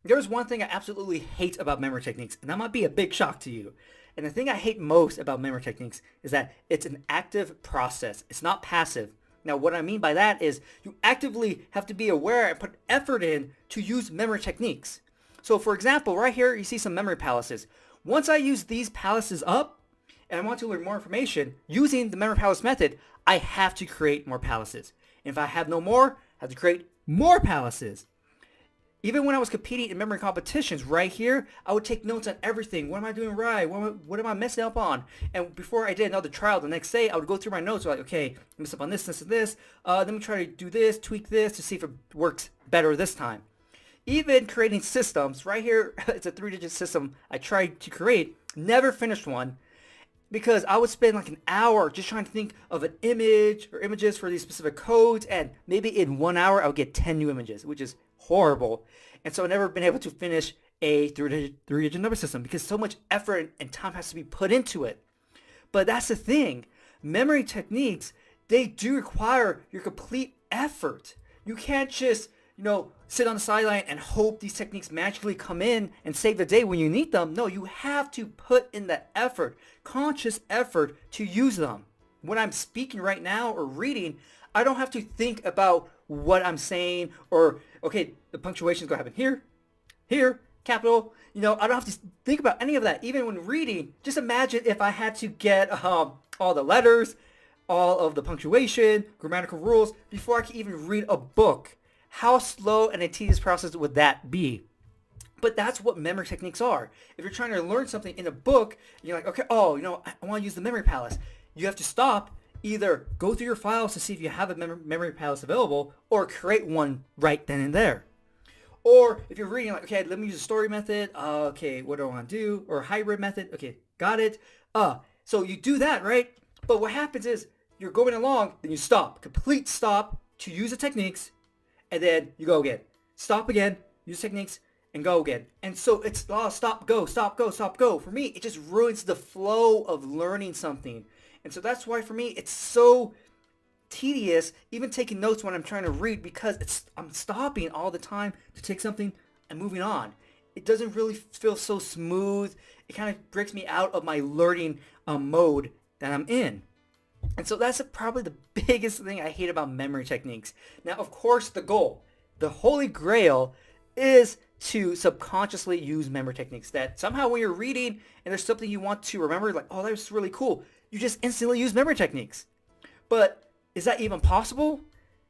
there's one thing I absolutely hate about memory techniques, and that might be a big shock to you. And the thing I hate most about memory techniques is that it's an active process. It's not passive. Now, what I mean by that is you actively have to be aware and put effort in to use memory techniques. So, for example, right here, you see some memory palaces. Once I use these palaces up, and I want to learn more information using the memory palace method, I have to create more palaces. And if I have no more, I have to create more palaces. Even when I was competing in memory competitions right here, I would take notes on everything. What am I doing right? What am I messing up on? And before I did another trial the next day, I would go through my notes. Like, okay, I messed up on this, this, and this. Let me try to do this, tweak this to see if it works better this time. Even creating systems, right here, it's a 3-digit system I tried to create. Never finished one because I would spend like an hour just trying to think of an image or images for these specific codes. And maybe in 1 hour, I would get 10 new images, which is horrible. And so I've never been able to finish a three-digit number system because so much effort and time has to be put into it. But that's the thing. Memory techniques, they do require your complete effort. You can't just, sit on the sideline and hope these techniques magically come in and save the day when you need them. No, you have to put in the effort, conscious effort to use them. When I'm speaking right now or reading, I don't have to think about what I'm saying or, okay, the punctuation is going to happen here, capital. I don't have to think about any of that. Even when reading, just imagine if I had to get all the letters, all of the punctuation, grammatical rules before I could even read a book. How slow and a tedious process would that be? But that's what memory techniques are. If you're trying to learn something in a book, and you're like, okay, I want to use the memory palace. You have to stop, either go through your files to see if you have a memory palace available, or create one right then and there. Or if you're reading, like, okay, let me use a story method. Okay, what do I want to do? Or a hybrid method. Okay, got it. So you do that, right? But what happens is you're going along, then you stop. Complete stop to use the techniques, and then you go again. Stop again, use techniques, and go again. And so it's stop, go, stop, go, stop, go. For me, it just ruins the flow of learning something. And so that's why for me, it's so tedious even taking notes when I'm trying to read because I'm stopping all the time to take something and moving on. It doesn't really feel so smooth. It kind of breaks me out of my learning mode that I'm in. And so that's probably the biggest thing I hate about memory techniques. Now, of course, the goal, the holy grail, is to subconsciously use memory techniques. That somehow when you're reading and there's something you want to remember, like, oh, that was really cool, you just instantly use memory techniques. But is that even possible?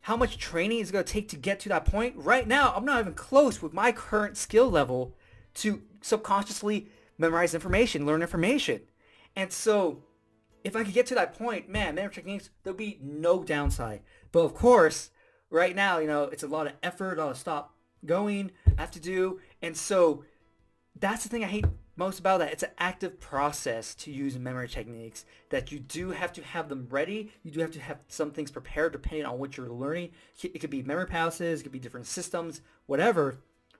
How much training is it going to take to get to that point? Right now, I'm not even close with my current skill level to subconsciously memorize information, learn information. And so if I could get to that point, man, memory techniques, there'll be no downside. But of course, right now, it's a lot of effort, a lot of stop going I have to do. And so that's the thing I hate most about that. It's an active process to use memory techniques, that you do have to have them ready. You do have to have some things prepared depending on what you're learning. It could be memory palaces, it could be different systems, whatever.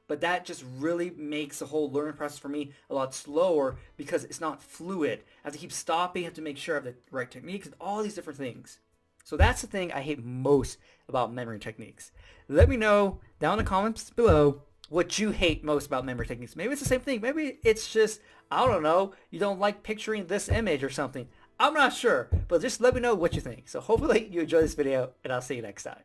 But that just really makes the whole learning process for me a lot slower because it's not fluid. I have to keep stopping, I have to make sure I have the right techniques and all these different things. So that's the thing I hate most about memory techniques. Let me know down in the comments below what you hate most about memory techniques. Maybe it's the same thing. Maybe it's just, I don't know, you don't like picturing this image or something. I'm not sure, but just let me know what you think. So hopefully you enjoy this video, and I'll see you next time.